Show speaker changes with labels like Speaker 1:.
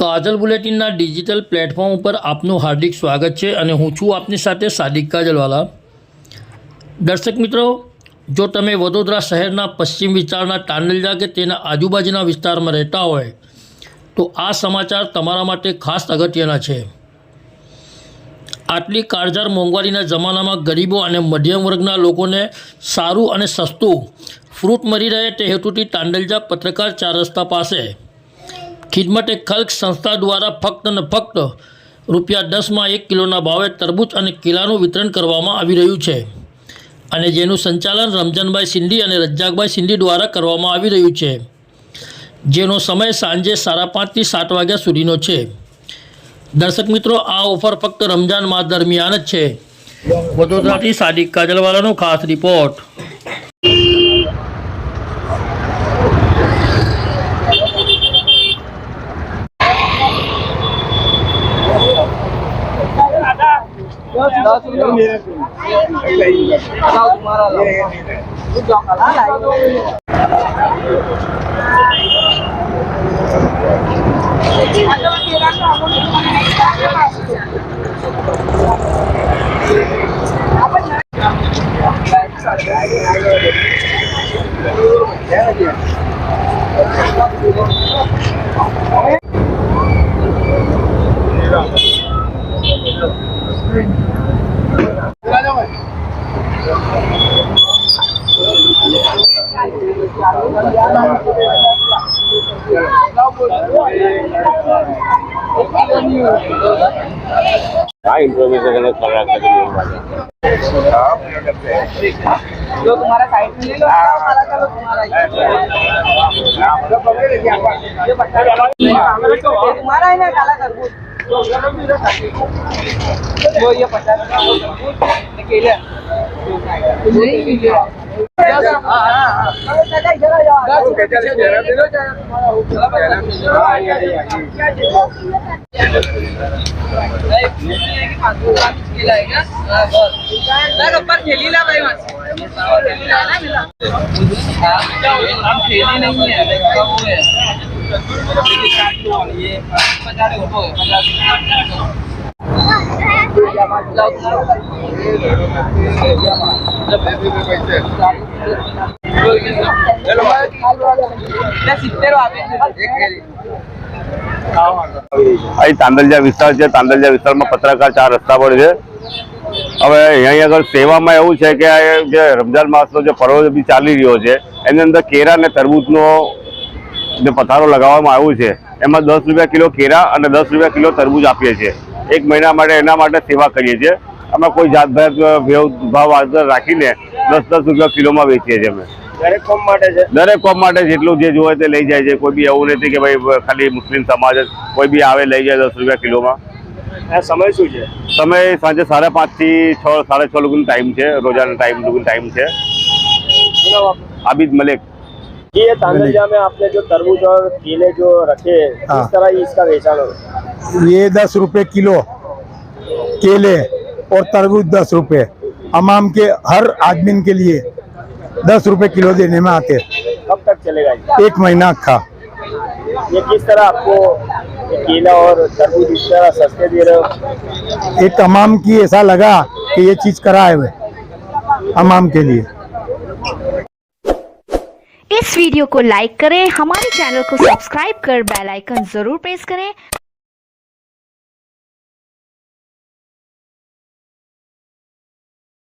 Speaker 1: કાજલ બુલેટિનના digital platform ઉપર આપનું હાર્દિક સ્વાગત છે અને હું છું આપની સાથે સાદિક કાજલવાલા। દર્શક મિત્રો, જો તમે વડોદરા શહેરના પશ્ચિમ વિસ્તારના તાંડલજા કે તેના આજુબાજુના વિસ્તારમાં રહેતા હોય તો આ સમાચાર તમારા માટે ખાસ અગત્યના છે। આટલી કાળઝાળ મોંઘવારીના જમાનામાં ગરીબો અને મધ્યમ વર્ગના લોકોને સારું અને સસ્તું ફ્રૂટ મળી રહે તે હેતુથી તાંડલજા પત્રકાર 4 રસ્તા પાસે ખિદમતે ખલ્ક સંસ્થા દ્વારા ફક્ત ને ફક્ત ₹10 1 કિલોના ભાવે તરબૂચ અને કેળાનું વિતરણ કરવામાં આવી રહ્યું છે અને જેનું સંચાલન રમજાનભાઈ સિંધી અને રજાકભાઈ સિંધી દ્વારા કરવામાં આવી રહ્યું છે, જેનો સમય સાંજે 5:30 થી 7 વાગ્યા સુધીનો છે। દર્શક મિત્રો, આ ઓફર ફક્ત રમજાન માસ દરમિયાન જ છે। વડોદરાથી સાદિક કાજલવાલાનો ખાસ રિપોર્ટ।
Speaker 2: जो तुम्हारा साइड में ले लो, हमारा चलो तुम्हारा तुम्हारा है ना काला तरबूज, वो ये 50 केले
Speaker 3: અહીં તાંડલજા વિસ્તાર છે। તાંડલજા વિસ્તારમાં પત્રકાર 4 રસ્તા પર છે। હવે અહીં આગળ સેવામાં એવું છે કે જે રમજાન માસનો જે પર્વ બી ચાલી રહ્યો છે એની અંદર કેળા અને તરબૂચનો જે પથારો લગાવવામાં આવ્યો છે એમાં ₹10 કિલો કેળા અને ₹10 કિલો તરબૂચ આપીએ છીએ। 1 મહિના માટે એના માટે સેવા કરીએ છીએ। અમે કોઈ જાતભાત ભાવ રાખીને ₹10 કિલોમાં વેચીએ છીએ। અમે દરેક કોમ માટે જેટલું જે જોઈએ તે લઈ જાય છે। કોઈ બી એવું નથી કે ભાઈ ખાલી મુસ્લિમ સમાજ જ, કોઈ બી આવે લઈ જાય ₹10 કિલોમાં।
Speaker 4: સમય શું છે?
Speaker 3: સમય સાંજે 5:30 થી 6 6:30 લોકોનો ટાઈમ છે। रोजाना ટાઈમ છે। आबिद मलिक।
Speaker 4: ये तांडलजा में आपने जो तरबूज और केले जो रखे किस तरह इसका वेचाण हो?
Speaker 5: ये ₹10 किलो केले और तरबूज ₹10। अमाम के हर आदमी के लिए ₹10 किलो देने में आते।
Speaker 4: कब तक चलेगा ये?
Speaker 5: 1 महीना का।
Speaker 4: ये किस तरह आपको केला और तरबूज इस तरह सस्ते दे रहे हो?
Speaker 5: एक अमाम की ऐसा लगा कि ये चीज कराए हुए अमाम के लिए।
Speaker 6: इस वीडियो को लाइक करें, हमारे चैनल को सब्सक्राइब कर बेल आइकन जरूर प्रेस करें